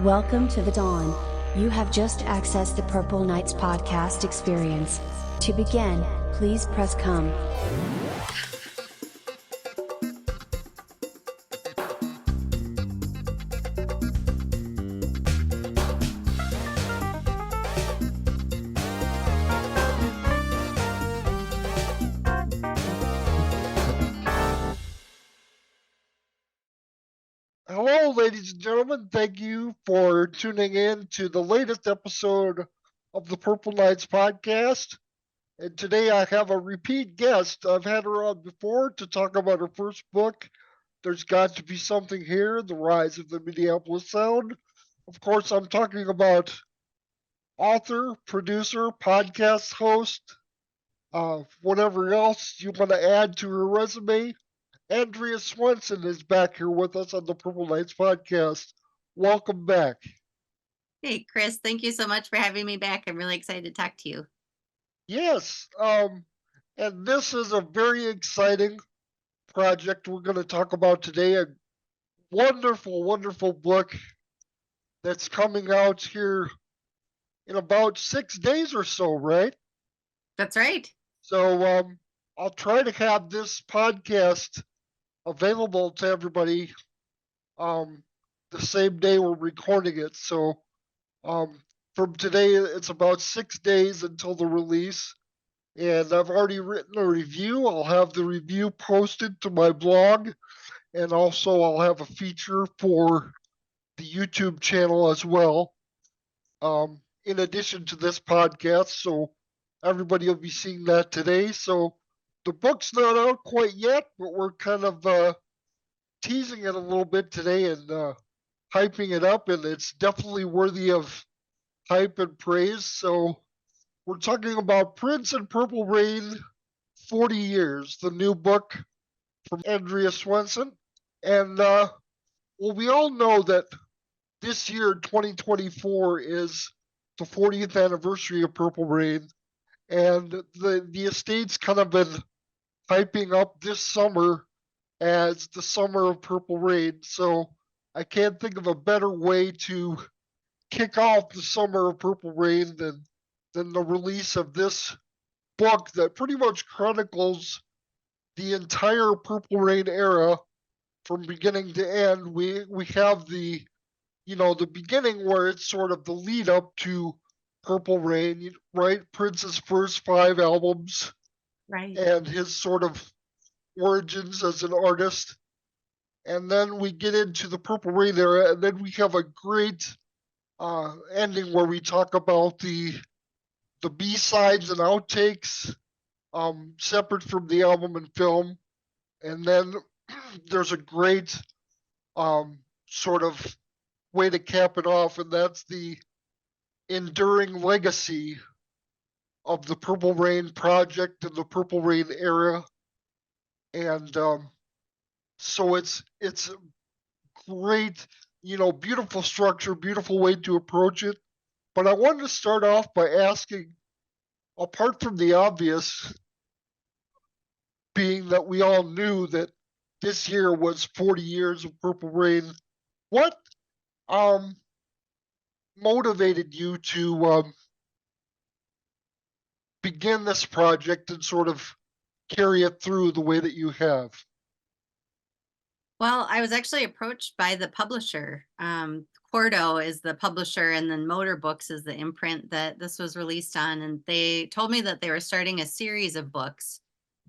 Welcome to the dawn. You have just accessed the Purple Nights podcast experience. To begin, please press come. Hello, ladies and gentlemen. Thank you for tuning in to the latest episode of the Purple Nights podcast. And today I have a repeat guest. I've had her on before to talk about her first book, There's Got to Be Something Here, The Rise of the Minneapolis Sound. Of course, I'm talking about author, producer, podcast host, whatever else you want to add to her resume. Andrea Swensson is back here with us on the Purple Nights podcast. Welcome back. Hey, Chris, thank you so much for having me back. I'm really excited to talk to you. Yes, and this is a very exciting project we're going to talk about today. A wonderful, wonderful book that's coming out here in about 6 days or so, right? That's right. So I'll try to have this podcast available to everybody the same day we're recording it. So from today, it's about 6 days until the release. And I've already written a review. I'll have the review posted to my blog. And also, I'll have a feature for the YouTube channel as well, in addition to this podcast. So everybody will be seeing that today. So the book's not out quite yet, but we're kind of teasing it a little bit today and hyping it up. And it's definitely worthy of hype and praise. So we're talking about Prince and Purple Rain 40 Years, the new book from Andrea Swensson. And we all know that this year, 2024, is the 40th anniversary of Purple Rain. And the estate's kind of been hyping up this summer as the summer of Purple Rain. So I can't think of a better way to kick off the summer of Purple Rain than the release of this book that pretty much chronicles the entire Purple Rain era from beginning to end. We have the beginning where it's sort of the lead up to Purple Rain, right? Prince's first 5 albums, Right. and his sort of origins as an artist. And then we get into the Purple Rain era, and then we have a great ending where we talk about the B-sides and outtakes, separate from the album and film. And then there's a great sort of way to cap it off, and that's the enduring legacy of the Purple Rain project and the Purple Rain era. And so it's great, beautiful structure, beautiful way to approach it. But I wanted to start off by asking, apart from the obvious, being that we all knew that this year was 40 years of Purple Rain, what motivated you to begin this project and sort of carry it through the way that you have? Well, I was actually approached by the publisher. Quarto is the publisher, and then Motor Books is the imprint that this was released on. And they told me that they were starting a series of books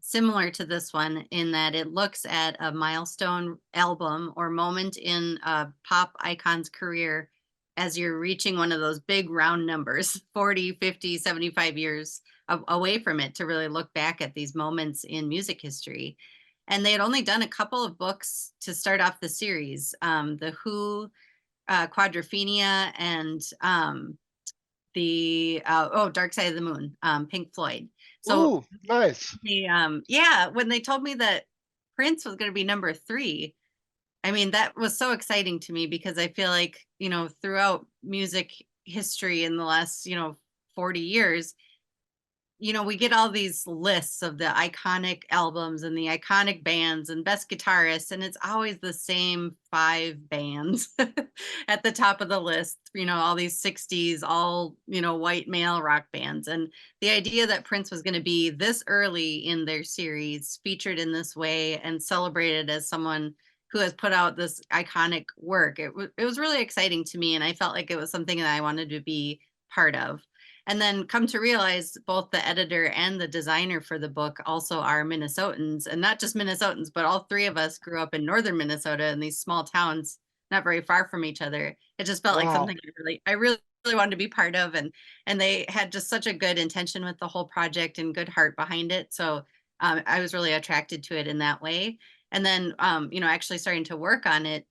similar to this one, in that it looks at a milestone album or moment in a pop icon's career as you're reaching one of those big round numbers, 40, 50, 75 years away from it, to really look back at these moments in music history. And they had only done a couple of books to start off the series, The Who, Quadrophenia, and the Dark Side of the Moon, Pink Floyd. So Ooh, nice. when they told me that Prince was going to be number 3, I mean, that was so exciting to me, because I feel like, throughout music history in the last, 40 years, we get all these lists of the iconic albums and the iconic bands and best guitarists, and it's always the same 5 bands at the top of the list, all these 60s, all, white male rock bands. And the idea that Prince was going to be this early in their series, featured in this way and celebrated as someone who has put out this iconic work, it was really exciting to me. And I felt like it was something that I wanted to be part of. And then come to realize both the editor and the designer for the book also are Minnesotans, and not just Minnesotans, but all 3 of us grew up in northern Minnesota in these small towns, not very far from each other. It just felt like Wow. something I really wanted to be part of. And they had just such a good intention with the whole project and good heart behind it. So I was really attracted to it in that way. And then, actually starting to work on it,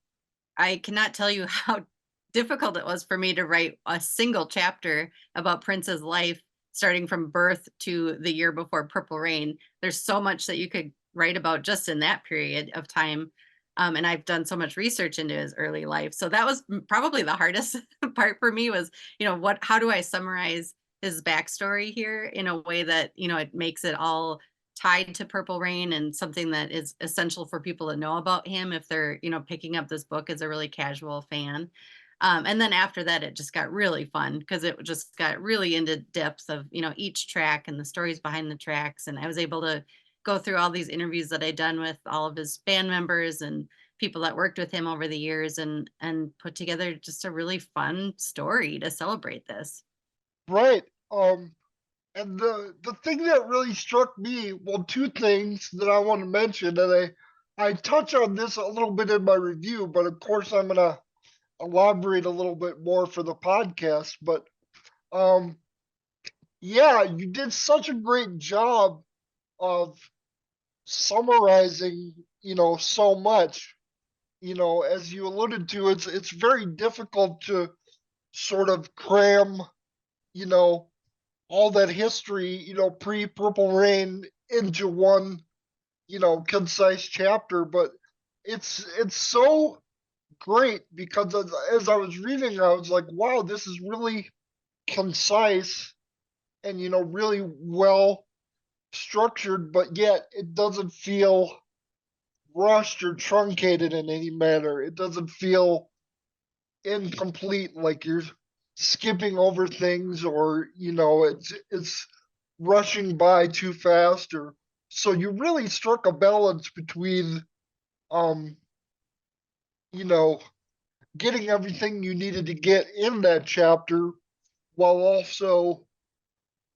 I cannot tell you how difficult it was for me to write a single chapter about Prince's life, starting from birth to the year before Purple Rain. There's so much that you could write about just in that period of time. And I've done so much research into his early life. So that was probably the hardest part for me was, how do I summarize his backstory here in a way that, it makes it all tied to Purple Rain and something that is essential for people to know about him if they're, picking up this book as a really casual fan. And then after that, it just got really fun because it just got really into depth of, each track and the stories behind the tracks. And I was able to go through all these interviews that I'd done with all of his band members and people that worked with him over the years and put together just a really fun story to celebrate this. Right. And the thing that really struck me, well, 2 things that I want to mention, and I touch on this a little bit in my review, but of course I'm gonna elaborate a little bit more for the podcast. But um, yeah, you did such a great job of summarizing, so much. As you alluded to, it's very difficult to sort of cram, you know, all that history, pre Purple Rain into one, concise chapter. But it's so great because as I was reading, I was like, wow, this is really concise and really well structured, but yet it doesn't feel rushed or truncated in any manner. It doesn't feel incomplete, like you're skipping over things or it's rushing by too fast. Or so you really struck a balance between um you know getting everything you needed to get in that chapter while also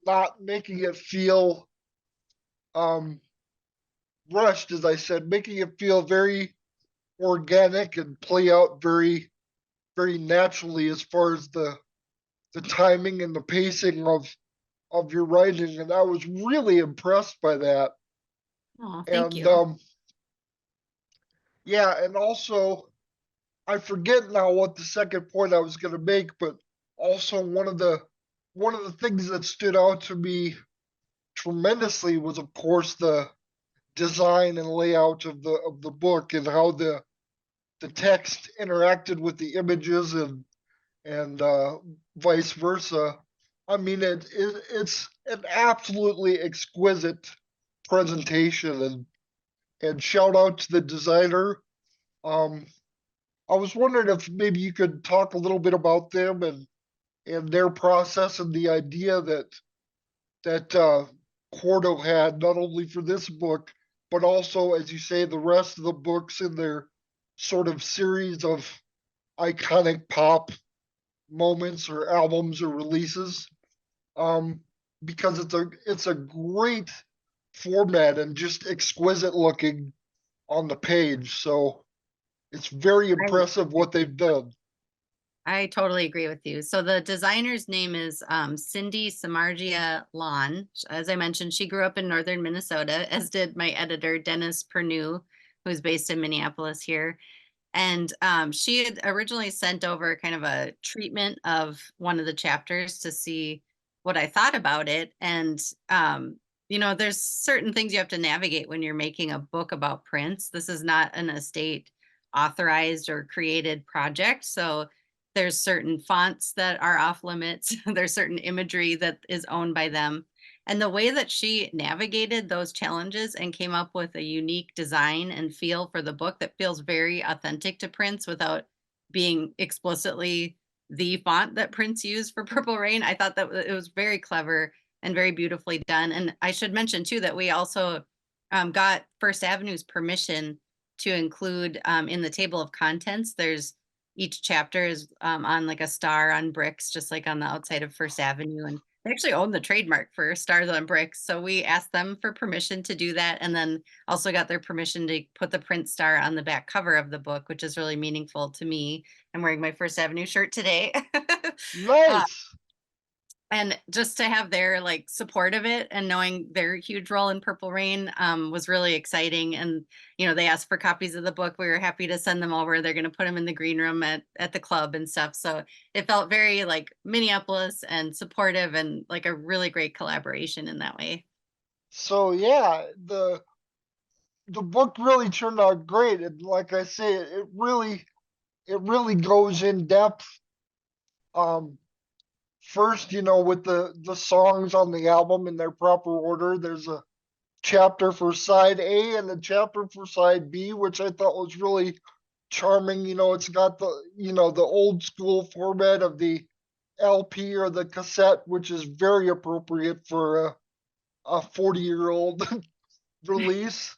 not making it feel um rushed, as I said, making it feel very organic and play out very, very naturally as far as the timing and the pacing of your writing. And I was really impressed by that. Oh, thank And you. yeah, and also I forget now what the second point I was going to make, but also one of the things that stood out to me tremendously was, of course, the design and layout of the book and how the text interacted with the images and vice versa. I mean, it's an absolutely exquisite presentation, and shout out to the designer. Um, I was wondering if maybe you could talk a little bit about them and their process and the idea that Quarto had not only for this book but also, as you say, the rest of the books in their sort of series of iconic pop moments or albums or releases. Um, because it's a great format and just exquisite looking on the page. So it's very impressive what they've done. I totally agree with you. So the designer's name is Cindy Samardzija Lon. As I mentioned, she grew up in northern Minnesota, as did my editor, Dennis Pernew, who's based in Minneapolis here. And she had originally sent over kind of a treatment of one of the chapters to see what I thought about it. And, there's certain things you have to navigate when you're making a book about Prince. This is not an estate authorized or created project. So there's certain fonts that are off limits. There's certain imagery that is owned by them. And the way that she navigated those challenges and came up with a unique design and feel for the book that feels very authentic to Prince without being explicitly the font that Prince used for Purple Rain. I thought that it was very clever and very beautifully done. And I should mention too that we also got First Avenue's permission to include in the table of contents. There's each chapter is on like a star on bricks, just like on the outside of First Avenue. And they actually own the trademark for stars on bricks. So we asked them for permission to do that. And then also got their permission to put the Prince star on the back cover of the book, which is really meaningful to me. I'm wearing my First Avenue shirt today. Nice. And just to have their like support of it and knowing their huge role in Purple Rain was really exciting. And they asked for copies of the book. We were happy to send them over. They're going to put them in the green room at the club and stuff. So it felt very like Minneapolis and supportive and like a really great collaboration in that way. So yeah, the book really turned out great, and like I say, it really goes in depth. Um, First, with the songs on the album in their proper order. There's a chapter for side A and a chapter for side B, which I thought was really charming. It's got the old school format of the LP or the cassette, which is very appropriate for a 40-year-old release.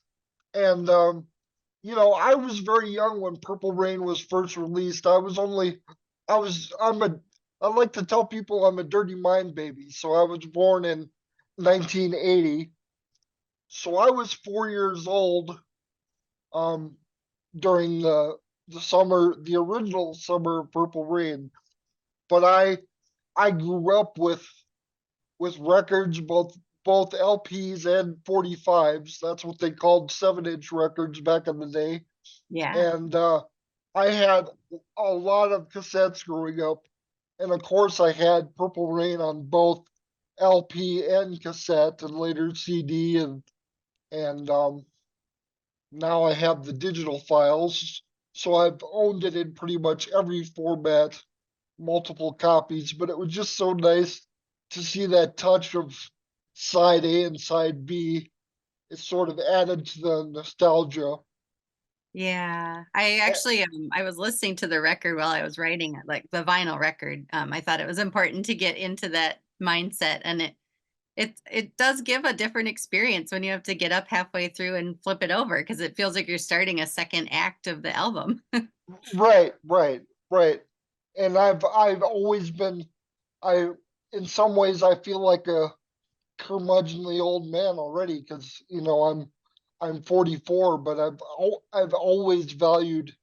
And I was very young when Purple Rain was first released. I like to tell people I'm a dirty mind baby. So I was born in 1980. So I was 4 years old um, during the original summer of Purple Rain. But I grew up with records, both LPs and 45s. That's what they called 7-inch records back in the day. Yeah. And I had a lot of cassettes growing up. And of course, I had Purple Rain on both LP and cassette, and later CD, and now I have the digital files. So I've owned it in pretty much every format, multiple copies. But it was just so nice to see that touch of side A and side B. It sort of added to the nostalgia. Yeah, I Eh, actually I was listening to the record while I was writing it, like the vinyl record. I thought it was important to get into that mindset, and it does give a different experience when you have to get up halfway through and flip it over because it feels like you're starting a second act of the album. Right, right, right. And I've always been I in some ways I feel like a curmudgeonly old man already because I'm 44, but I've always valued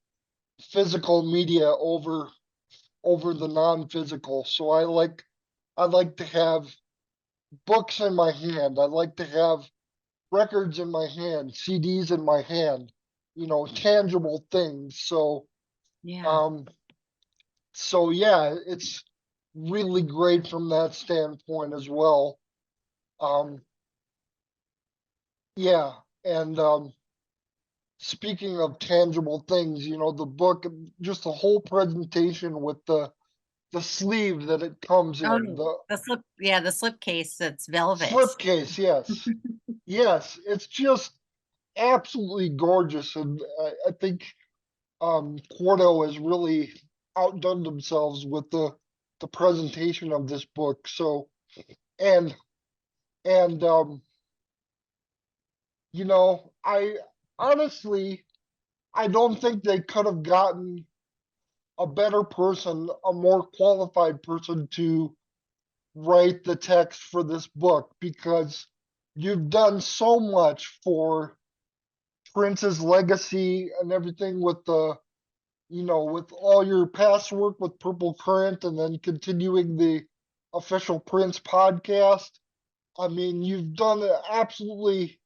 physical media over the non-physical. So I like to have books in my hand. I like to have records in my hand, CDs in my hand, tangible things. Yeah. Um so yeah, it's really great from that standpoint as well. Um yeah, and speaking of tangible things, the book, just the whole presentation with the sleeve that it comes in, Oh, the the slip case that's velvet. slipcase, yes. Yes, it's just absolutely gorgeous, and I think Quarto has really outdone themselves with the presentation of this book. So, and and I honestly I don't think they could have gotten a better person, a more qualified person to write the text for this book, because you've done so much for Prince's legacy and everything with with all your past work with Purple Current and then continuing the official Prince podcast. I mean, you've done an absolutely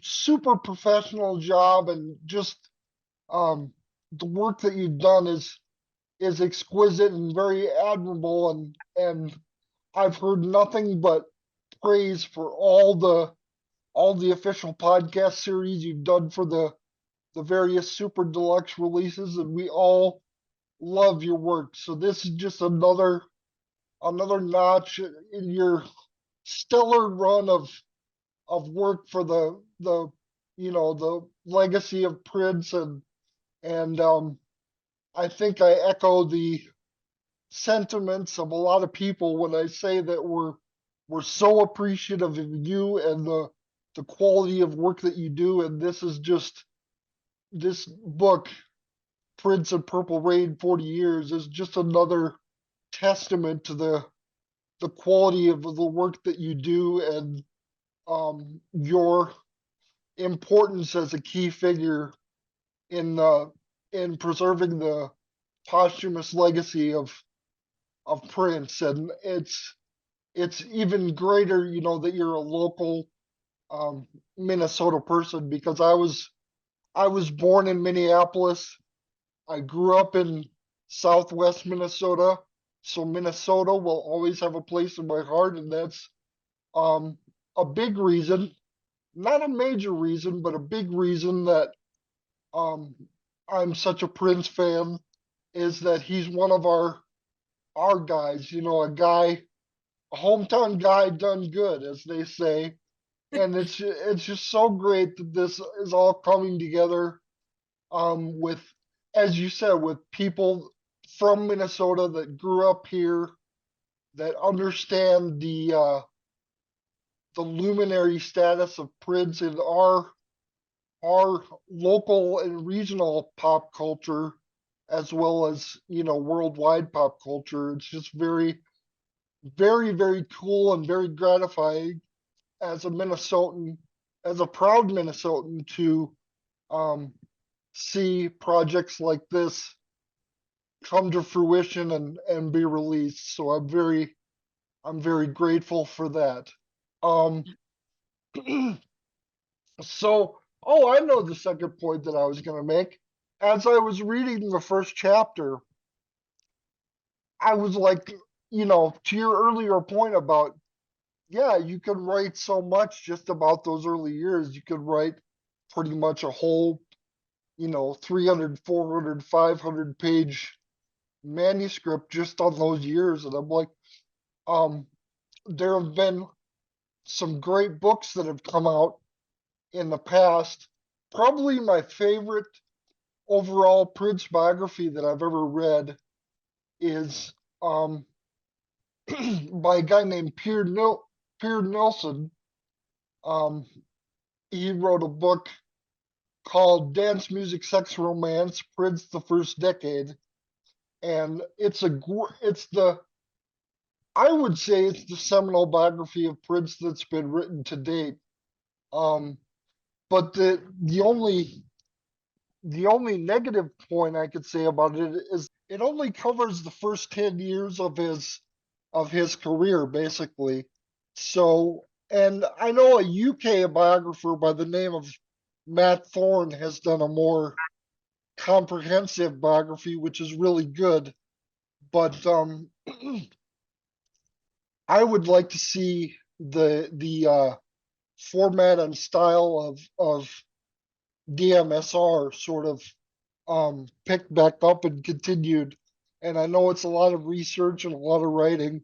super professional job, and just um the work that you've done is exquisite and very admirable, and I've heard nothing but praise for all the official podcast series you've done for the various super deluxe releases, and we all love your work. So this is just another notch in stellar run of work for the the legacy of Prince, and I think I echo the sentiments of a lot of people when I say that we're so appreciative of you and the quality of work that you do, and this is just this book, Prince and Purple Rain 40 Years, is just another testament to the quality of the work that you do and your importance as a key figure in preserving the posthumous legacy of Prince. And it's even greater, that you're a local Minnesota person, because I was born in Minneapolis. I grew up in Southwest Minnesota, so Minnesota will always have a place in my heart, and that's um, a big reason, not a major reason, but a big reason that um, I'm such a Prince fan, is that he's one of our guys. A hometown guy done good, as they say, and it's just so great that this is all coming together with, as you said, with people from Minnesota that grew up here, that understand the luminary status of Prince in our local and regional pop culture, as well as worldwide pop culture. It's just very, very, very cool and very gratifying as a Minnesotan, as a proud Minnesotan, to um, see projects like this come to fruition and be released. So I'm very grateful for that. Um, so, oh, I know the second point that I was going to make. As I was reading the first chapter, I was like, to your earlier point about, yeah, you can write so much just about those early years. You could write pretty much a whole, 300, 400, 500 page manuscript just on those years. And I'm like, um, there have been some great books that have come out in the past. Probably my favorite overall Prince biography that I've ever read is by a guy named Pierre Nelson. Um, he wrote a book called Dance Music, Sex, Romance, Prince the First Decade, and it's the I would say it's the seminal biography of Prince that's been written to date. Um, but the only negative point I could say about it is it only covers the first 10 years of his career, basically. So, and I know a UK biographer by the name of Matt Thorne has done a more comprehensive biography, which is really good. But I would like to see the format and style of DMSR sort of picked back up and continued. And I know it's a lot of research and a lot of writing,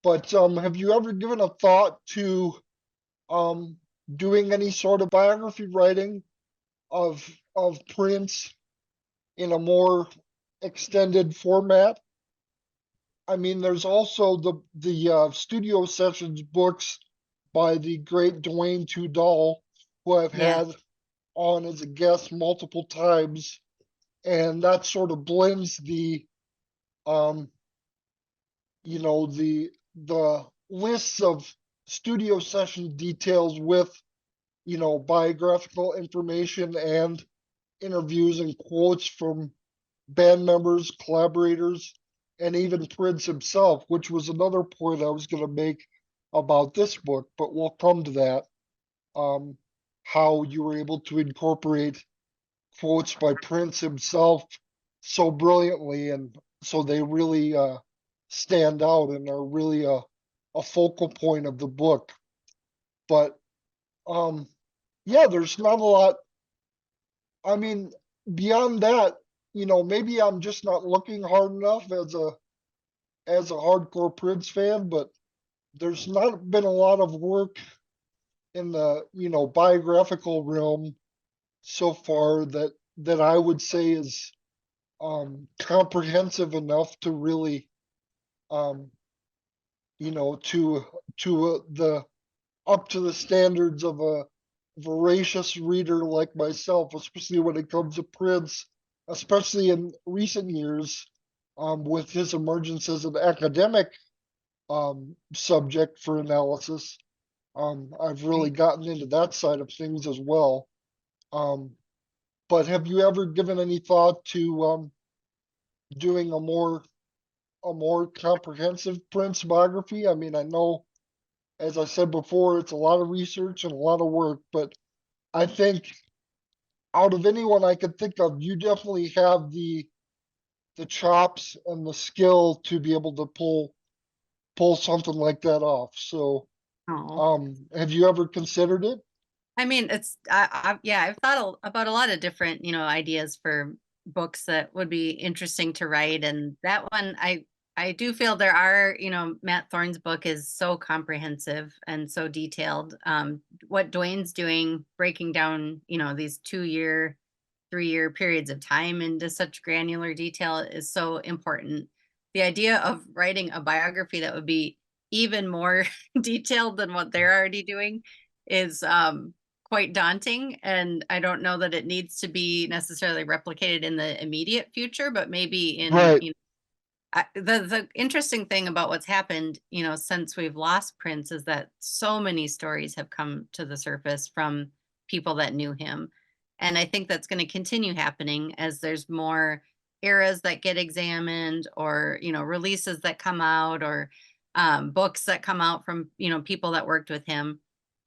but have you ever given a thought to um, doing any sort of biography writing of Prince in a more extended format? I mean, there's also the studio sessions books by the great Dwayne Tudall, who I've Yeah. had on as a guest multiple times, and that sort of blends um the lists of studio session details with biographical information and interviews and quotes from band members, collaborators, and even Prince himself, which was another point I was going to make about this book, but we'll come to that. Um, how you were able to incorporate quotes by Prince himself so brilliantly, and so they really stand out and are really a focal point of the book. But um, yeah, there's not a lot. I mean, beyond that, maybe I'm just not looking hard enough as a hardcore Prince fan, but there's not been a lot of work in the, biographical realm so far that I would say is comprehensive enough to really, um, the up to the standards of a voracious reader like myself, especially when it comes to Prince, especially in recent years, with his emergence as an academic subject for analysis. I've really Right. gotten into that side of things as well. Um, but have you ever given any thought to doing a more comprehensive Prince biography? I mean, I know, as I said before, it's a lot of research and a lot of work, but I think out of anyone I could think of, you definitely have the chops and the skill to be able to pull something like that off. So, Oh. have you ever considered it? I mean, yeah, I've thought about a lot of different, ideas for books that would be interesting to write. And that one, I do feel there are, Matt Thorne's book is so comprehensive and so detailed. What Dwayne's doing, breaking down, these 2 year, 3 year periods of time into such granular detail is so important. The idea of writing a biography that would be even more detailed than what they're already doing is quite daunting. And I don't know that it needs to be necessarily replicated in the immediate future, but maybe in, Right, the interesting thing about what's happened, since we've lost Prince is that so many stories have come to the surface from people that knew him. And I think that's going to continue happening as there's more eras that get examined or, releases that come out or books that come out from, people that worked with him.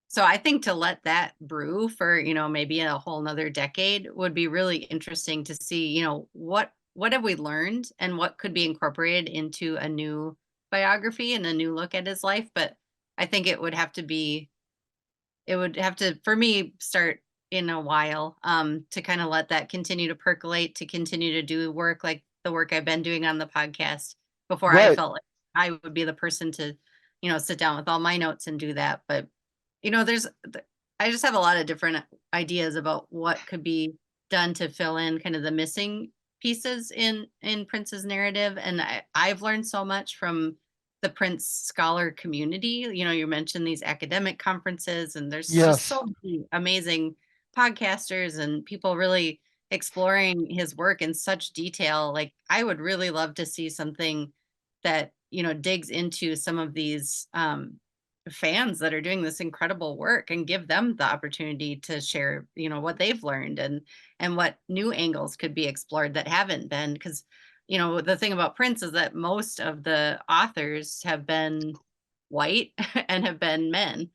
So I think to let that brew for, maybe a whole nother decade would be really interesting to see, what have we learned and what could be incorporated into a new biography and a new look at his life. But I think it would have to, for me, start in a while, to kind of let that continue to percolate, to continue to do work like the work I've been doing on the podcast before I right, felt like I would be the person to, sit down with all my notes and do that. But there's I just have a lot of different ideas about what could be done to fill in kind of the missing pieces in Prince's narrative. And I've learned so much from the Prince scholar community. You mentioned these academic conferences, and there's just yes, so many amazing podcasters and people really exploring his work in such detail. Like I would really love to see something that, digs into some of these fans that are doing this incredible work and give them the opportunity to share, what they've learned and what new angles could be explored that haven't been. Because the thing about Prince is that most of the authors have been white and have been men.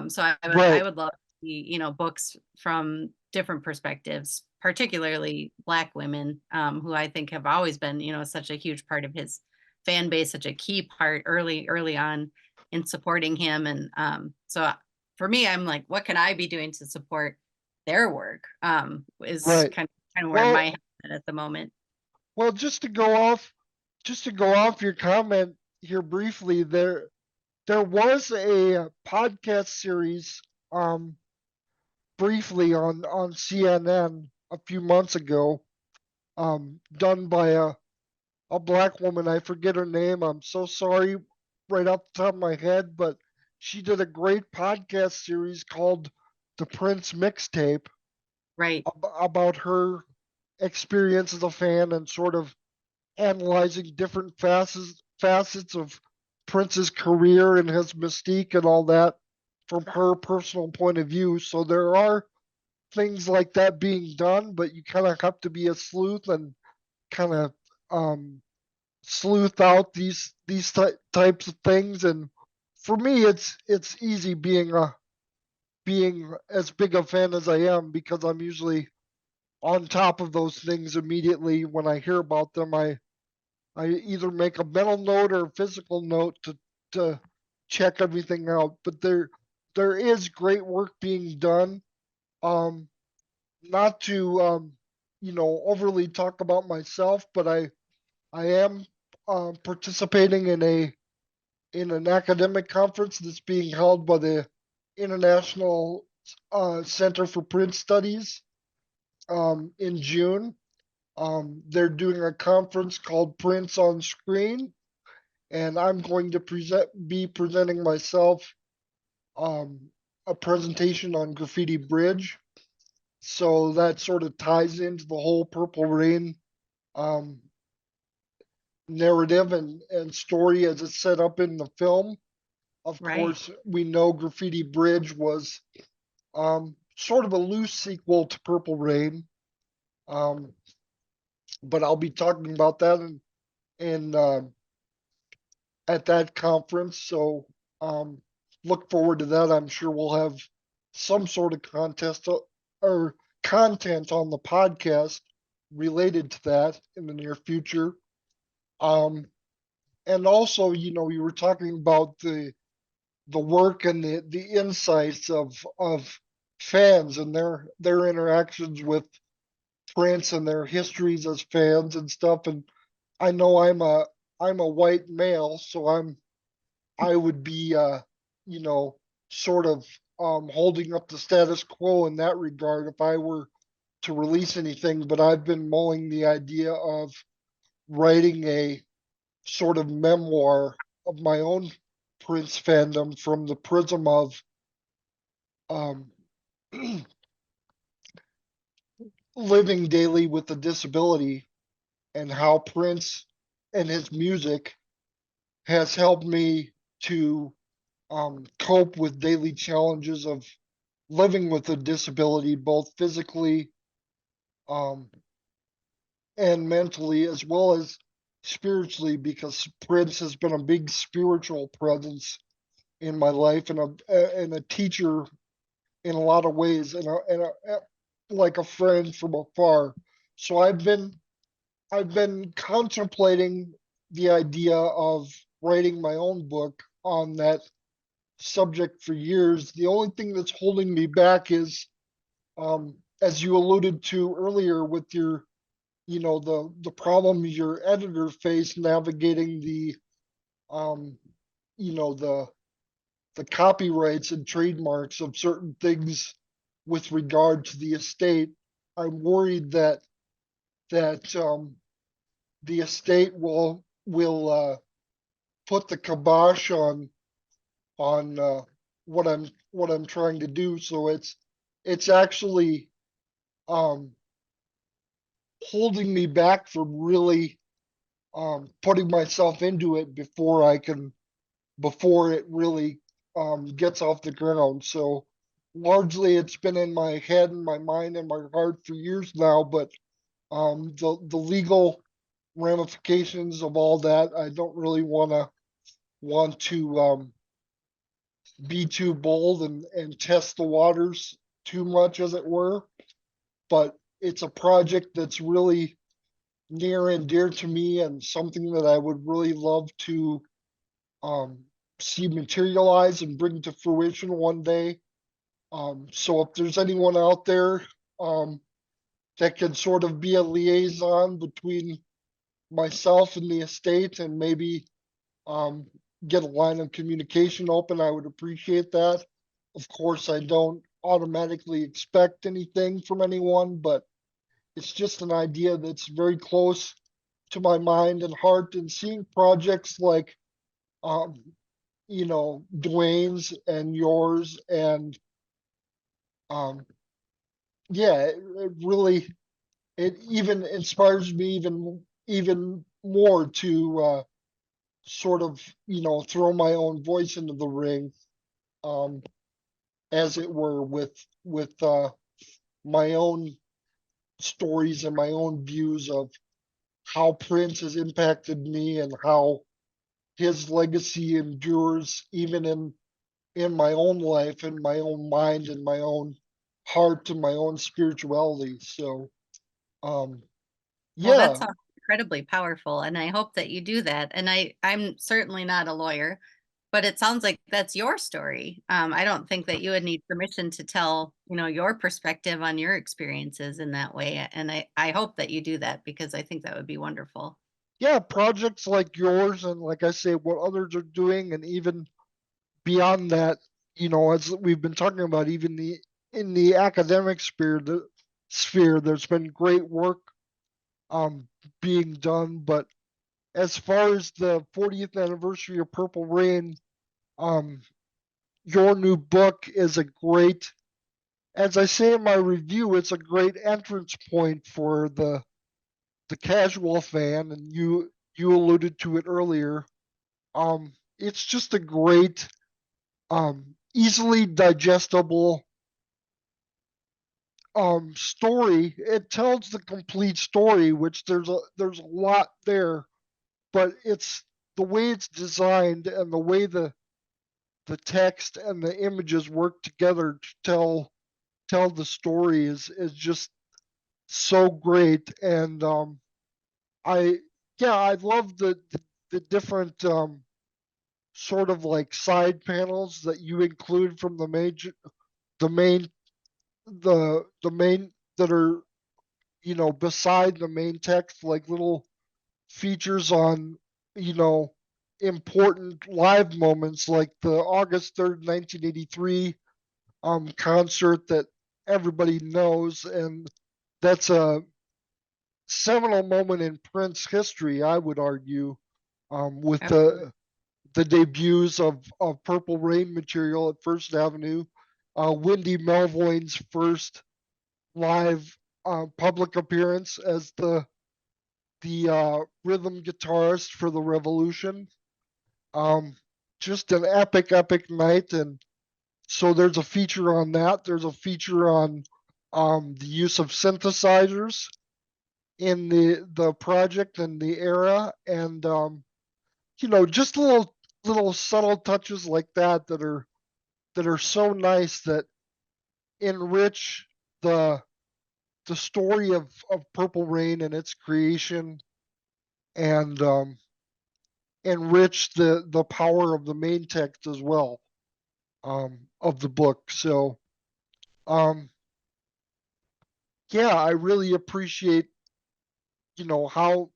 So I right, would love to see, books from different perspectives, particularly Black women, who I think have always been, such a huge part of his fan base, such a key part early on in supporting him. And for me, I'm like, what can I be doing to support their work? Is right. kind of where my Well, head is at the moment. well, just to go off your comment here briefly, there was a podcast series, um, briefly on CNN a few months ago, done by a black woman. I forget her name. I'm so sorry right off the top of my head, but she did a great podcast series called The Prince Mixtape Right. about her experience as a fan and sort of analyzing different facets of Prince's career and his mystique and all that from her personal point of view. So there are things like that being done, but you kind of have to be a sleuth and kind of um, sleuth out these types of things. And for me, it's easy being as big a fan as I am because I'm usually on top of those things immediately when I hear about them. I either make a mental note or a physical note to check everything out. But there is great work being done. Um, Not to overly talk about myself, but I am participating in in an academic conference that's being held by the International Center for Print Studies in June. They're doing a conference called Prints on Screen, and I'm going to be presenting myself um, a presentation on Graffiti Bridge. So that sort of ties into the whole Purple Rain um, narrative and story as it's set up in the film. Of Right. course, we know Graffiti Bridge was sort of a loose sequel to Purple Rain, um, but I'll be talking about that in at that conference. So look forward to that. I'm sure we'll have some sort of contest or content on the podcast related to that in the near future. Um, and also, you know, you were talking about the work and the insights of fans and their interactions with Prince and their histories as fans and stuff. And I know I'm a white male, so I would be you know, sort of holding up the status quo in that regard if I were to release anything. But I've been mulling the idea of writing a sort of memoir of my own Prince fandom from the prism of um, living daily with a disability and how Prince and his music has helped me to cope with daily challenges of living with a disability, both physically um, and mentally, as well as spiritually, because Prince has been a big spiritual presence in my life and a teacher in a lot of ways, and like a friend from afar. So I've been contemplating the idea of writing my own book on that subject for years. The only thing that's holding me back is, as you alluded to earlier, with your, you know, the problem your editor faced navigating the, um, you know, the copyrights and trademarks of certain things with regard to the estate. I'm worried that the estate will put the kibosh on what I'm trying to do. So it's actually um, holding me back from really putting myself into it before it really gets off the ground. So largely it's been in my head and my mind and my heart for years now, but the legal ramifications of all that, I don't really want to be too bold and test the waters too much, as it were. But it's a project that's really near and dear to me and something that I would really love to um, see materialize and bring to fruition one day. So if there's anyone out there um, that can sort of be a liaison between myself and the estate and maybe um, get a line of communication open, I would appreciate that. Of course, I don't automatically expect anything from anyone, but it's just an idea that's very close to my mind and heart. And seeing projects like, um, you know, Dwayne's and yours, and um, yeah, it really it even inspires me even more to sort of, you know, throw my own voice into the ring, um, as it were, with my own stories and my own views of how Prince has impacted me and how his legacy endures even in my own life and my own mind and my own heart and my own spirituality. So um Well, yeah, that's incredibly powerful, and I hope that you do that. And I'm certainly not a lawyer, but it sounds like that's your story. I don't think that you would need permission to tell, your perspective on your experiences in that way. And I hope that you do that because I think that would be wonderful. yeah, projects like yours and like I say, what others are doing, and even beyond that, as we've been talking about, even in the academic sphere, there's been great work um being done. But as far as the 40th anniversary of Purple Rain, um, your new book is a great, as I say in my review, it's a great entrance point for the casual fan, and you alluded to it earlier. It's just a great, easily digestible story. It tells the complete story, which there's a lot there, but it's the way it's designed and the way the text and the images work together to tell the story is just so great. And I yeah, I love the different sort of like side panels that you include from the main the main that are beside the main text, like little features on you know important live moments, like the August 3rd, 1983 concert that everybody knows, and that's a seminal moment in Prince history, I would argue, with Absolutely. the debuts of Purple Rain material at First Avenue, Wendy Melvoin's first live public appearance as the rhythm guitarist for the Revolution. Um, just an epic night, and so there's a feature on that. There's a feature on the use of synthesizers in the project and the era, and just little subtle touches like that are so nice, that enrich the the story of Purple Rain and its creation, and enrich the power of the main text as well, of the book. So um, yeah, I really appreciate how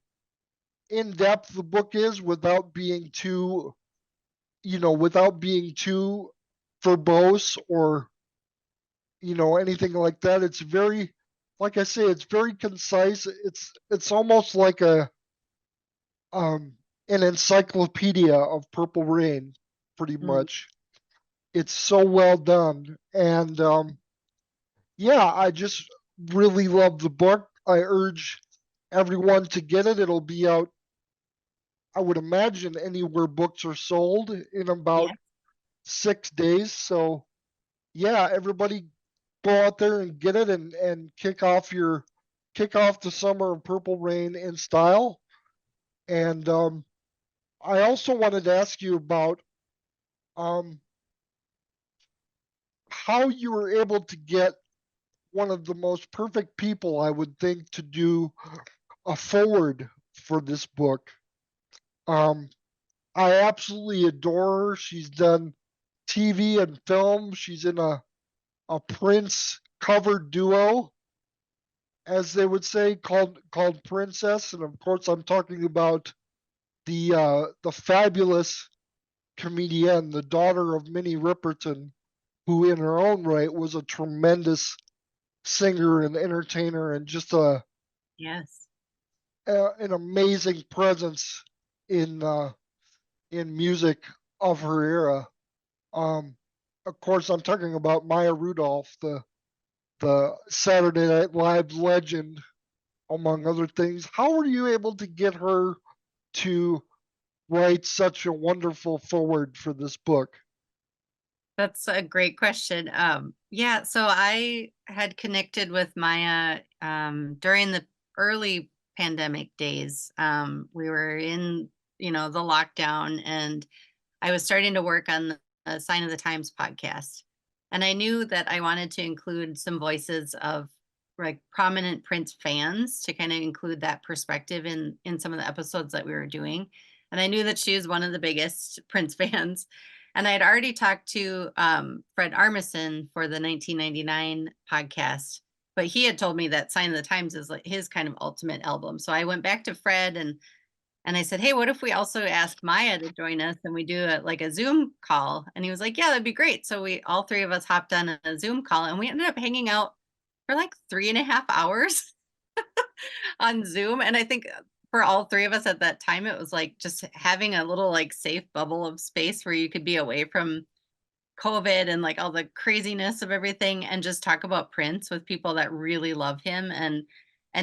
in depth the book is, without being too verbose or anything like that. It's very, like I say, it's very concise. It's almost like um an encyclopedia of Purple Rain, pretty Mm. much. It's so well done, and yeah, I just really love the book. I urge everyone to get it. It'll be out, I would imagine, anywhere books are sold in Yeah. about 6 days. So yeah, everybody go out there and get it, and kick off the summer of Purple Rain in style. And I also wanted to ask you about um, how you were able to get one of the most perfect people, I would think, to do a forward for this book. Um, I absolutely adore her. She's done TV and film. She's in a Prince cover duo, as they would say, called Princess. And of course, I'm talking about the fabulous comedienne, the daughter of Minnie Riperton, who in her own right was a tremendous singer and entertainer, and just Yes. an amazing presence in in music of her era. Um, of course, I'm talking about Maya Rudolph, the Saturday Night Live legend, among other things. How were you able to get her to write such a wonderful forward for this book? That's a great question. Yeah, so I had connected with Maya during the early pandemic days. We were in, the lockdown, and I was starting to work on the Sign of the Times podcast. And I knew that I wanted to include some voices of like prominent Prince fans to kind of include that perspective in some of the episodes that we were doing. And I knew that she was one of the biggest Prince fans. And I had already talked to Fred Armisen for the 1999 podcast, but he had told me that Sign of the Times is like his kind of ultimate album. So I went back to Fred and And I said, hey, what if we also ask Maya to join us and we do a Zoom call? And he was like, yeah, that'd be great. So we all three of us hopped on a Zoom call and we ended up hanging out for like 3.5 hours on Zoom. And I think for all three of us at that time, it was like just having a little like safe bubble of space where you could be away from COVID and like all the craziness of everything and just talk about Prince with people that really love him and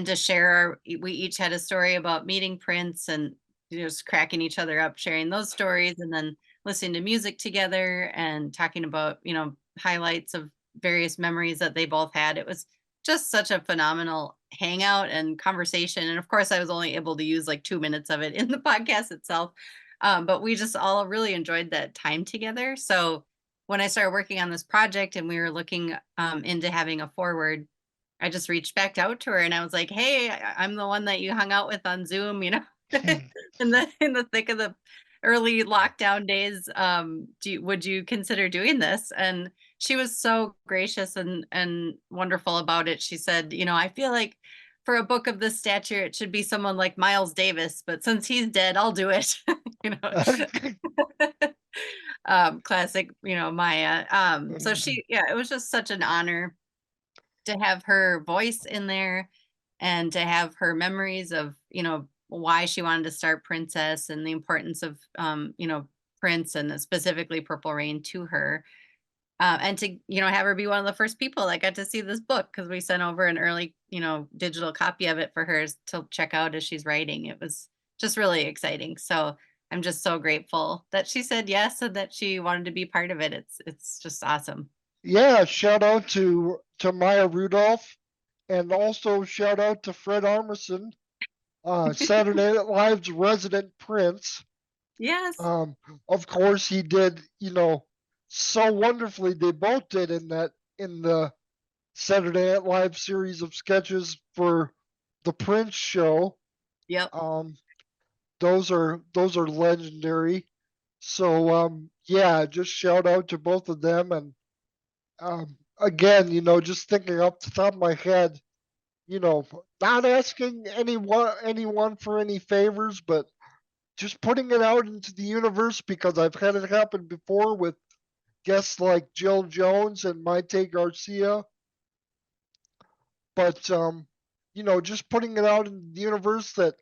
to share we each had a story about meeting Prince and just cracking each other up, sharing those stories and then listening to music together and talking about, highlights of various memories that they both had. It was just such a phenomenal hangout and conversation. And of course, I was only able to use like 2 minutes of it in the podcast itself. But we just all really enjoyed that time together. So when I started working on this project and we were looking into having a forward, I just reached back out to her and I was like, "Hey, I'm the one that you hung out with on Zoom, in the thick of the early lockdown days. Would you consider doing this?" And she was so gracious and wonderful about it. She said, "I feel like for a book of this stature, it should be someone like Miles Davis, but since he's dead, I'll do it." you know. Classic, Maya. So yeah, it was just such an honor to have her voice in there and to have her memories of, why she wanted to start Princess and the importance of, Prince and specifically Purple Rain to her. And to, have her be one of the first people that got to see this book because we sent over an early, digital copy of it for her to check out as she's writing. It was just really exciting. So I'm just so grateful that she said yes and that she wanted to be part of it. It's just awesome. Yeah, shout out to Maya Rudolph, and also shout out to Fred Armisen, Saturday Night Live's resident Prince. Yes. Of course, he did, so wonderfully. They both did in the Saturday Night Live series of sketches for the Prince show. Yep. Those are legendary. So yeah, just shout out to both of them. And again, just thinking up the top of my head, not asking anyone for any favors, but just putting it out into the universe because I've had it happen before with guests like Jill Jones and Maite Garcia. But just putting it out in the universe that,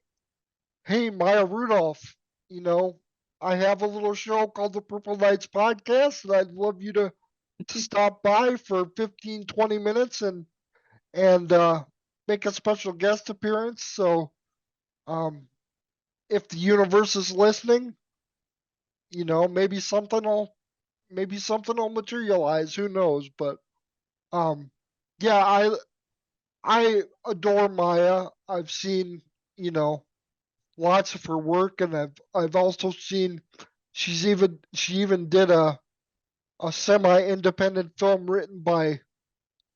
hey, Maya Rudolph, you know, I have a little show called the Purple Knights Podcast, and I'd love you to stop by for 15, 20 minutes and make a special guest appearance. So um, if the universe is listening, maybe something will materialize. Who knows? But um, yeah, I adore Maya. I've seen you know lots of her work, and I've also seen she even did a semi-independent film written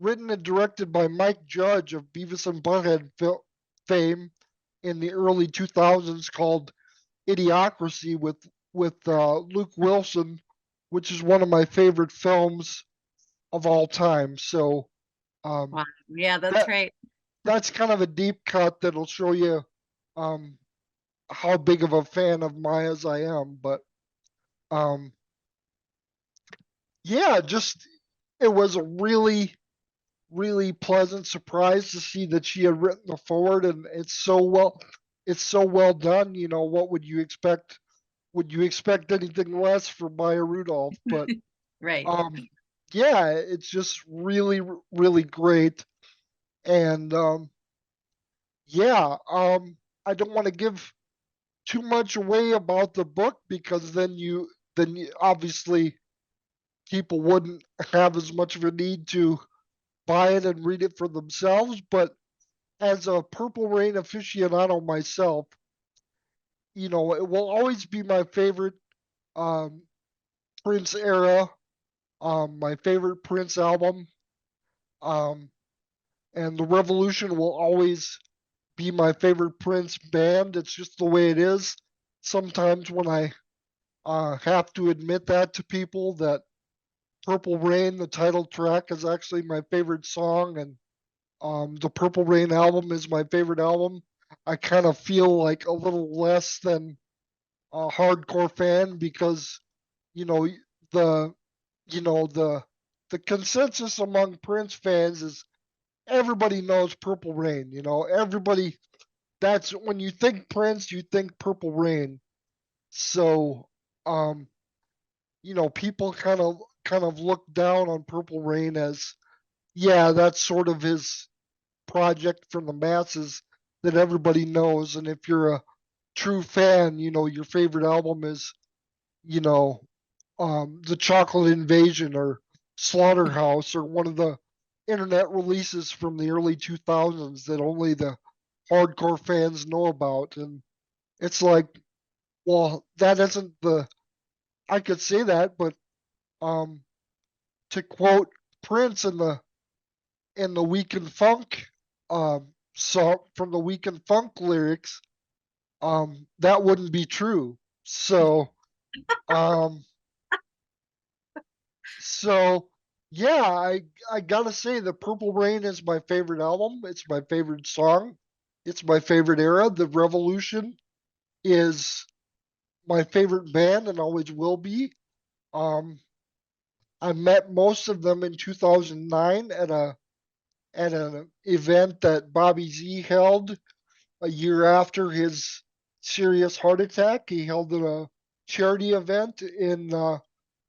and directed by Mike Judge of Beavis and Butthead fame in the early 2000s called Idiocracy with Luke Wilson, which is one of my favorite films of all time. So um, Wow. Yeah, that's that right. that's kind of a deep cut that'll show you um, how big of a fan of Maya's I am. But um, yeah, just it was a really really pleasant surprise to see that she had written the forward, and it's so well done. What would you expect? Would you expect anything less from Maya Rudolph? But Right. um, yeah, it's just really really great. And yeah, I don't want to give too much away about the book because then obviously people wouldn't have as much of a need to buy it and read it for themselves. But as a Purple Rain aficionado myself, it will always be my favorite um, Prince era, my favorite Prince album, um, and the Revolution will always be my favorite Prince band. It's just the way it is. Sometimes when I have to admit that to people, that Purple Rain, the title track, is actually my favorite song, and the Purple Rain album is my favorite album. I kind of feel like a little less than a hardcore fan because you know the the consensus among Prince fans is everybody knows Purple Rain. Everybody. That's when you think Prince, you think Purple Rain. So, um, people kind of look down on Purple Rain as, yeah, that's sort of his project from the masses that everybody knows. And if you're a true fan, your favorite album is, you know, The Chocolate Invasion or Slaughterhouse or one of the internet releases from the early 2000s that only the hardcore fans know about. And it's like, well, that isn't I could say that, but um, to quote Prince in the Weekend Funk song from the Weekend Funk lyrics, that wouldn't be true. Um, so yeah, I gotta say the Purple Rain is my favorite album. It's my favorite song. It's my favorite era. The Revolution is my favorite band and always will be. Um, I met most of them in 2009 at an event that Bobby Z held a year after his serious heart attack. He held a charity event in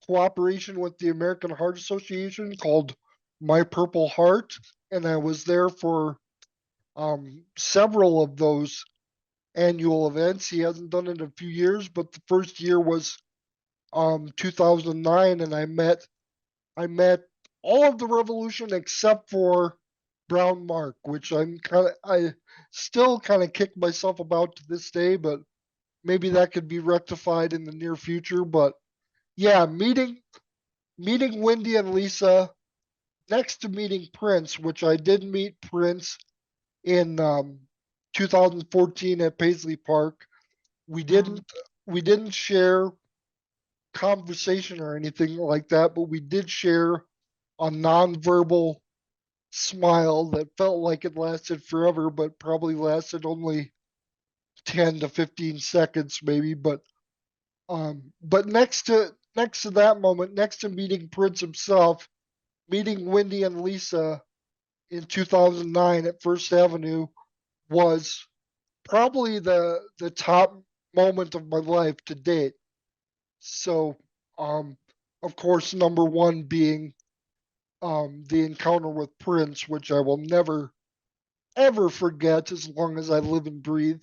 cooperation with the American Heart Association called My Purple Heart, and I was there for several of those annual events. He hasn't done it in a few years, but the first year was 2009, and I met all of the Revolution except for Brown Mark, which I still kind of kick myself about to this day, but maybe that could be rectified in the near future. But yeah, meeting Wendy and Lisa next to meeting Prince, which I did meet Prince in 2014 at Paisley Park. We Mm. didn't we didn't share conversation or anything like that, but we did share a nonverbal smile that felt like it lasted forever, but probably lasted only 10 to 15 seconds, maybe. But next to that moment, next to meeting Prince himself, meeting Wendy and Lisa in 2009 at First Avenue was probably the top moment of my life to date. So, um, of course, number one being the encounter with Prince, which I will never ever forget as long as I live and breathe.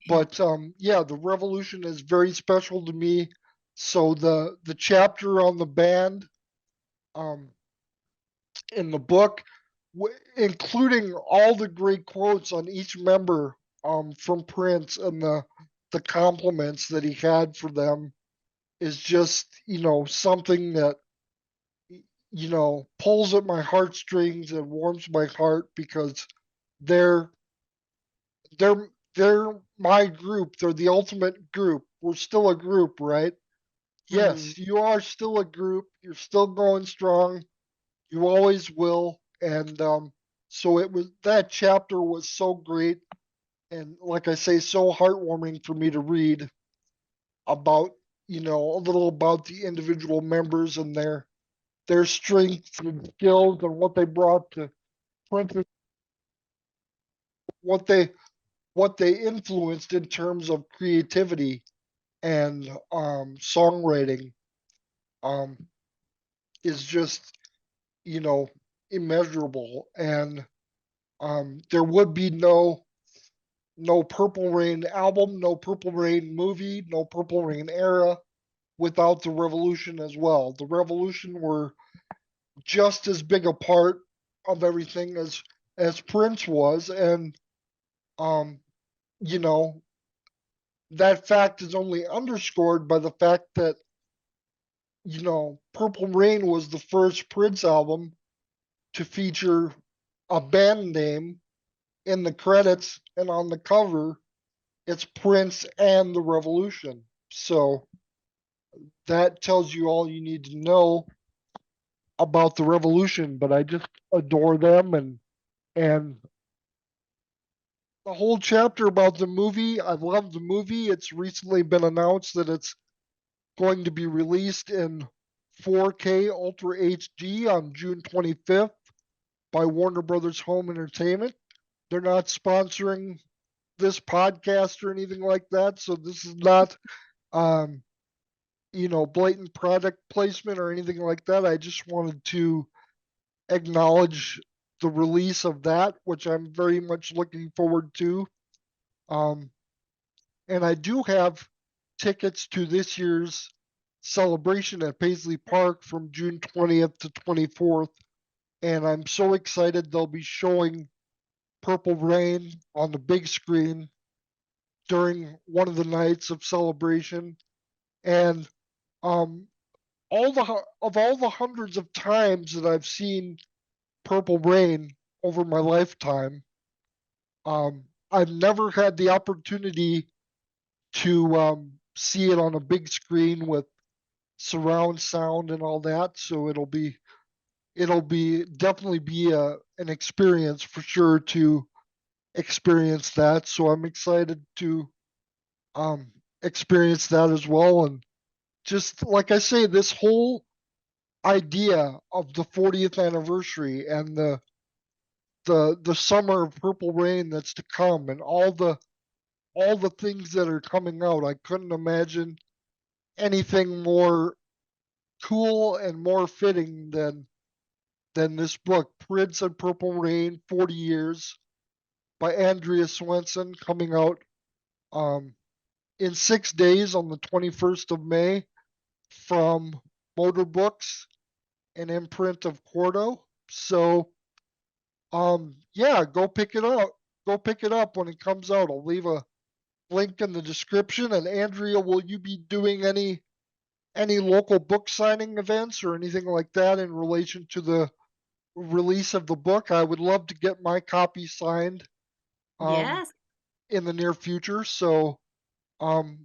Yeah. But yeah, the Revolution is very special to me. So the chapter on the band um, in the book, including all the great quotes on each member from Prince and the compliments that he had for them, is just something that pulls at my heartstrings and warms my heart because they're they're my group. They're the ultimate group. We're still a group, right? Mm. Yes, you are still a group. You're still going strong. You always will. And so that chapter was so great, and like I say, so heartwarming for me to read about a little about the individual members and their strengths and skills and what they brought to Princess, what they what they influenced in terms of creativity and songwriting um, is just you know immeasurable, and there would be no Purple Rain album, no Purple Rain movie, no Purple Rain era without the Revolution as well. The Revolution were just as big a part of everything as Prince was, and um, you know that fact is only underscored by the fact that Purple Rain was the first Prince album to feature a band name in the credits, and on the cover it's Prince and the Revolution. So that tells you all you need to know about the Revolution. But I just adore them, and the whole chapter about the movie. I love the movie. It's recently been announced that it's going to be released in 4K Ultra HD on June 25th by Warner Brothers Home Entertainment. They're not sponsoring this podcast or anything like that, so this is not um, blatant product placement or anything like that. I just wanted to acknowledge the release of that, which I'm very much looking forward to. Um, and I do have tickets to this year's celebration at Paisley Park from June 20th to 24th. And I'm so excited they'll be showing Purple Rain on the big screen during one of the nights of celebration. And um, all the hundreds of times that I've seen Purple Rain over my lifetime, I've never had the opportunity to see it on a big screen with surround sound and all that. So it'll be definitely be an experience for sure to experience that. So I'm excited to um, experience that as well. And just like I say, this whole idea of the 40th anniversary and the summer of Purple Rain that's to come and all the things that are coming out, I couldn't imagine anything more cool and more fitting than this book, Prince and Purple Rain, 40 Years by Andrea Swensson, coming out um, in 6 days on the 21st of May from Motor Books, an imprint of Quarto. So, yeah, go pick it up. Go pick it up when it comes out. I'll leave a link in the description. And Andrea, will you be doing any local book signing events or anything like that in relation to the release of the book? I would love to get my copy signed um, Yes. in the near future. So um,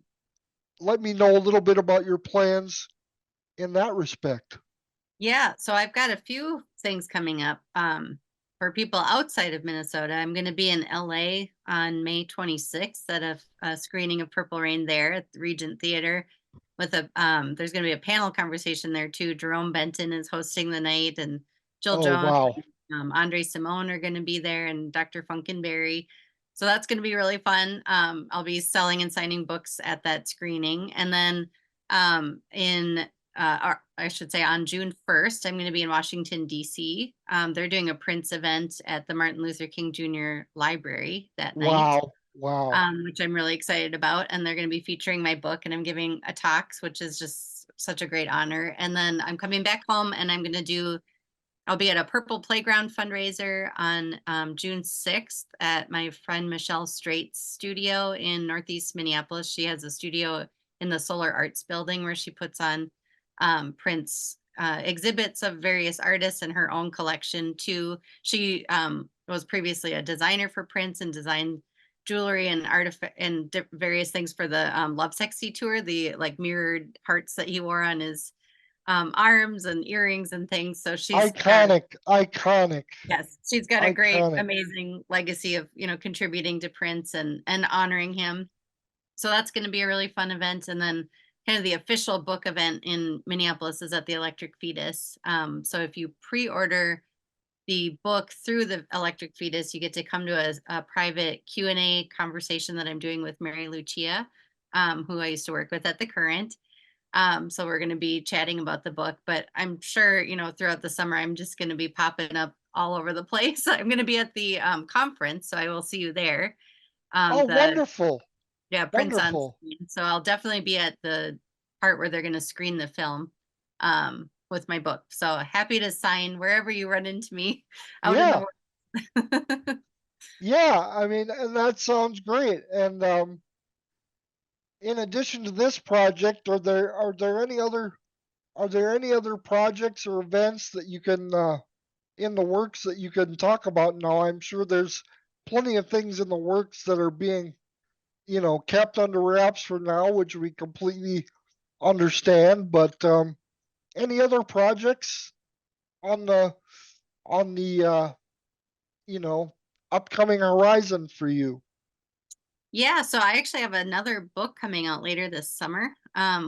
let me know a little bit about your plans in that respect. Yeah, so I've got a few things coming up for people outside of Minnesota. I'm going to be in LA on May 26th at a screening of Purple Rain there at the Regent Theater with there's going to be a panel conversation there too. Jerome Benton is hosting the night, and Jill Oh, Jones, wow. Andre Simone are going to be there, and Dr. Funkenberry. So that's going to be really fun. I'll be selling and signing books at that screening. And then in or I should say on June 1st, I'm going to be in Washington, D.C. They're doing a Prince event at the Martin Luther King Jr. Library that night, Wow. Wow. which I'm really excited about. And they're going to be featuring my book, and I'm giving a talks, which is just such a great honor. And then I'm coming back home, and I'll be at a Purple Playground fundraiser on June 6th at my friend Michelle Straight's studio in Northeast Minneapolis. She has a studio in the Solar Arts building where she puts on Prince exhibits of various artists and her own collection too. She was previously a designer for Prince and designed jewelry and artifact and various things for the Love Sexy tour, the like mirrored hearts that he wore on his arms and earrings and things. So Iconic. Iconic. she's got a great, Iconic. amazing legacy of, contributing to Prince and honoring him. So that's going to be a really fun event. And then kind of the official book event in Minneapolis is at the Electric Fetus. So if you pre-order the book through the Electric Fetus, you get to come to a private Q&A conversation that I'm doing with Mary Lucia, who I used to work with at the Current. So we're going to be chatting about the book, but I'm sure, throughout the summer, I'm just going to be popping up all over the place. I'm going to be at the conference, so I will see you there. Oh, wonderful. Prince on Wonderful. Screen. So I'll definitely be at the part where they're going to screen the film with my book. So happy to sign wherever you run into me out in the Yeah. world. Yeah. I mean, and that sounds great. And in addition to this project, are there any other projects or events that you can in the works that you can talk about now? I'm sure there's plenty of things in the works that are being, kept under wraps for now, which we completely understand. But any other projects on the you know upcoming horizon for you? Yeah, so I actually have another book coming out later this summer,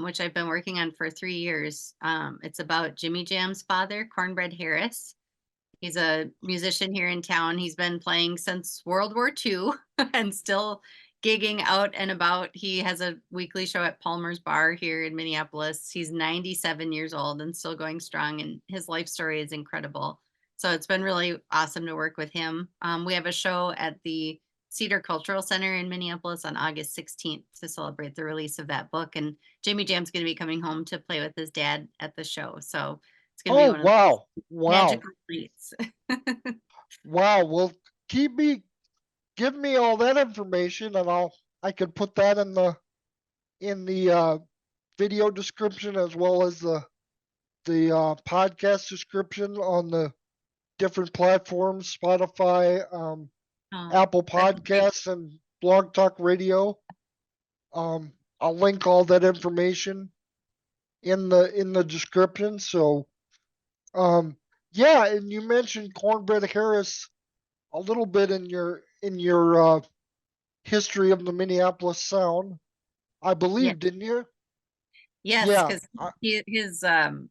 which I've been working on for 3 years. It's about Jimmy Jam's father, Cornbread Harris. He's a musician here in town. He's been playing since World War II and still gigging out and about. He has a weekly show at Palmer's Bar here in Minneapolis. He's 97 years old and still going strong, and his life story is incredible. So it's been really awesome to work with him. We have a show at the Cedar Cultural Center in Minneapolis on August 16th to celebrate the release of that book. And Jimmy Jam's going to be coming home to play with his dad at the show. So it's going to be Oh, one of wow. those Wow. magical nights. Wow. Well, give me all that information and I can put that in the video description as well as the podcast description on the different platforms, Spotify, Oh, Apple that'd be great. Podcasts, and Blog Talk Radio. I'll link all that information in the description. So, um, yeah, and you mentioned Cornbread Harris a little bit in your history of the Minneapolis Sound, I Yes, believe, didn't you? yes, Yeah. because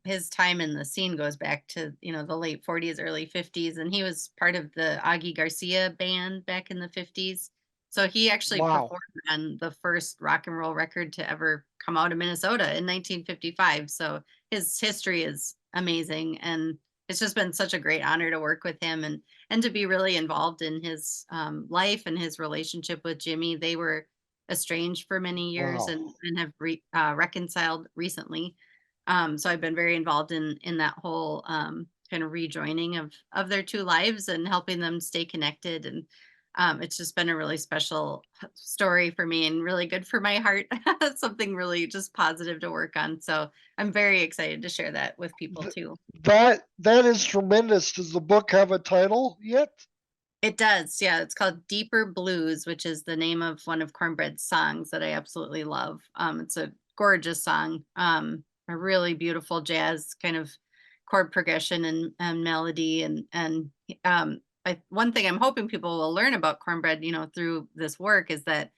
his time in the scene goes back to, the late 40s, early 50s, and he was part of the Augie Garcia band back in the 50s. So he actually Wow. performed on the first rock and roll record to ever come out of Minnesota in 1955. So his history is amazing, and it's just been such a great honor to work with him and to be really involved in his life and his relationship with Jimmy. They were estranged for many years Wow. and have reconciled recently. So I've been very involved in that whole kind of rejoining of their two lives and helping them stay connected. And it's just been a really special story for me and really good for my heart. Something really just positive to work on. So I'm very excited to share that with people Th- too. that is tremendous. Does the book have a title yet? It does. Yeah. It's called Deeper Blues, which is the name of one of Cornbread's songs that I absolutely love. It's a gorgeous song, a really beautiful jazz kind of chord progression and melody. One thing I'm hoping people will learn about Cornbread, through this work is that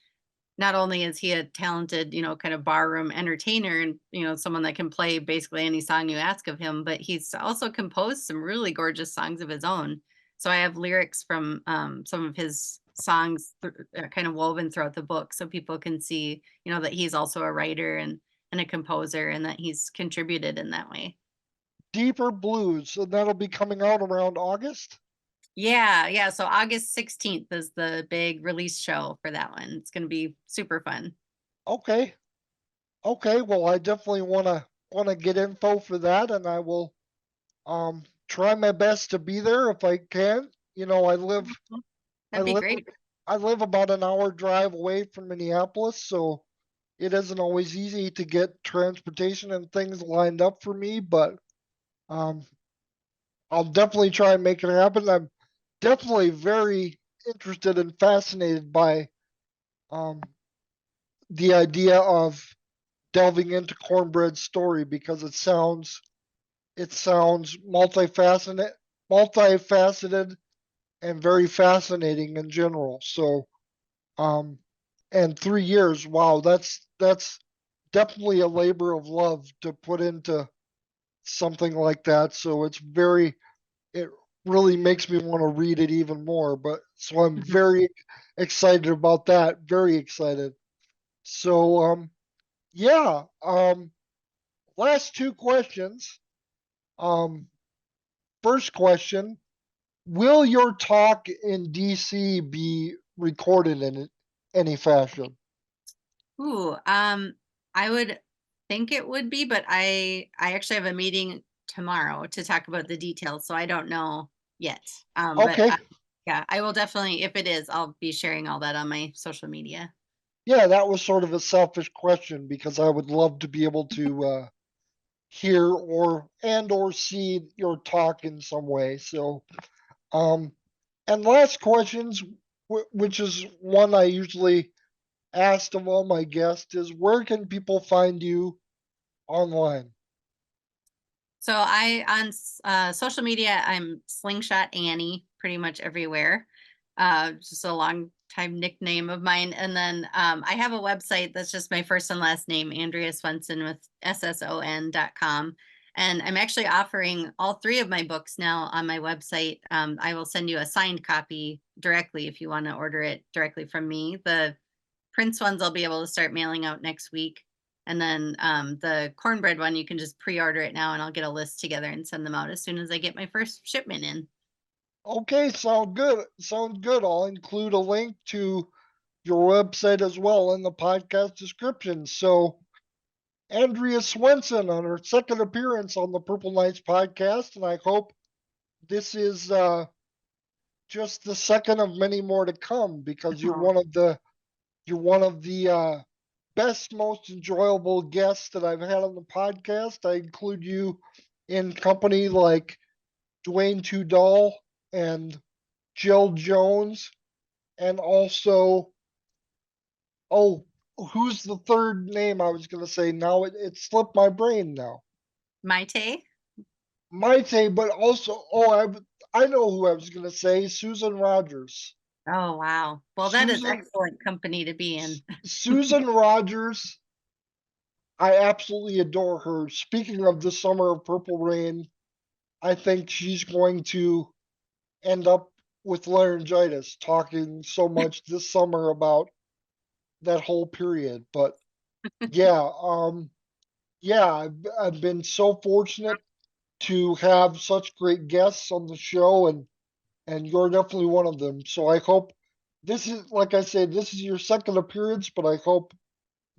not only is he a talented, kind of barroom entertainer and, someone that can play basically any song you ask of him, but he's also composed some really gorgeous songs of his own. So I have lyrics from some of his songs kind of woven throughout the book so people can see, that he's also a writer and a composer and that he's contributed in that way. Deeper Blues, and that'll be coming out around August. Yeah, yeah. So August 16th is the big release show for that one. It's going to be super fun. Okay. Okay. Well, I definitely wanna get info for that, and I will try my best to be there if I can. You know, I That'd be live great. I live about an hour drive away from Minneapolis, so it isn't always easy to get transportation and things lined up for me, but um, I'll definitely try and make it happen. I'm definitely very interested and fascinated by um, the idea of delving into Cornbread's story because it sounds multifaceted and very fascinating in general. So um, and 3 years, wow, that's definitely a labor of love to put into something like that. So it really makes me want to read it even more. But so I'm very excited about that. Very excited. So yeah. Last two questions. Um, First question: will your talk in DC be recorded in any fashion? Ooh, I would think it would be, but I actually have a meeting tomorrow to talk about the details, so I don't know yet. Okay. Yeah, I will definitely, if it is, I'll be sharing all that on my social media. Yeah, that was sort of a selfish question because I would love to be able to hear or see your talk in some way. So, um, and last questions, which is one I usually ask of all my guests, is where can people find you online? So on social media, I'm Slingshot Annie pretty much everywhere. Just a long lifetime nickname of mine. And then I have a website that's just my first and last name, Andrea Swensson with SSON.com. And I'm actually offering all 3 of my books now on my website. I will send you a signed copy directly if you want to order it directly from me. The Prince ones I'll be able to start mailing out next week. And then the cornbread one, you can just pre-order it now and I'll get a list together and send them out as soon as I get my first shipment in. Okay, sound good. Sounds good. I'll include a link to your website as well in the podcast description. So, Andrea Swensson on her second appearance on the Purple Knights podcast, and I hope this is just the second of many more to come because you're one of the best, most enjoyable guests that I've had on the podcast. I include you in company like Dwayne Tudall and Jill Jones, and also, oh, who's the third name I was going to say? Now it slipped my brain now. Maite? Maite, but also, I know who I was going to say, Susan Rogers. Oh, wow. Well, that is Susan, excellent company to be in. Susan Rogers, I absolutely adore her. Speaking of the summer of Purple Rain, I think she's going to end up with laryngitis talking so much this summer about that whole period. But yeah, I've been so fortunate to have such great guests on the show, and you're definitely one of them. So I hope this is, like I said, this is your second appearance, but I hope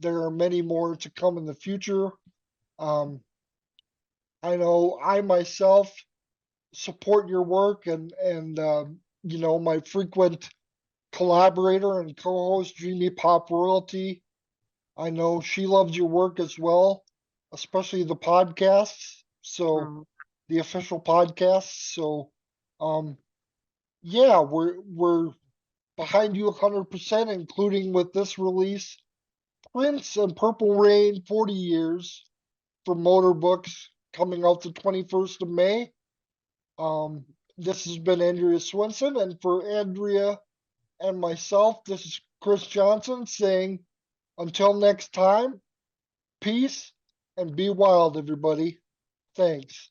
there are many more to come in the future. Um, I know I myself support your work, and my frequent collaborator and co-host Dreamy Pop Royalty. I know she loves your work as well, especially the podcasts. So Oh, the official podcasts. So um yeah, we're behind you 100%, including with this release. Prince and Purple Rain 40 years from Motor Books coming out the 21st of May. This has been Andrea Swensson, and for Andrea and myself, this is Chris Johnson saying until next time, peace and be wild, everybody. Thanks.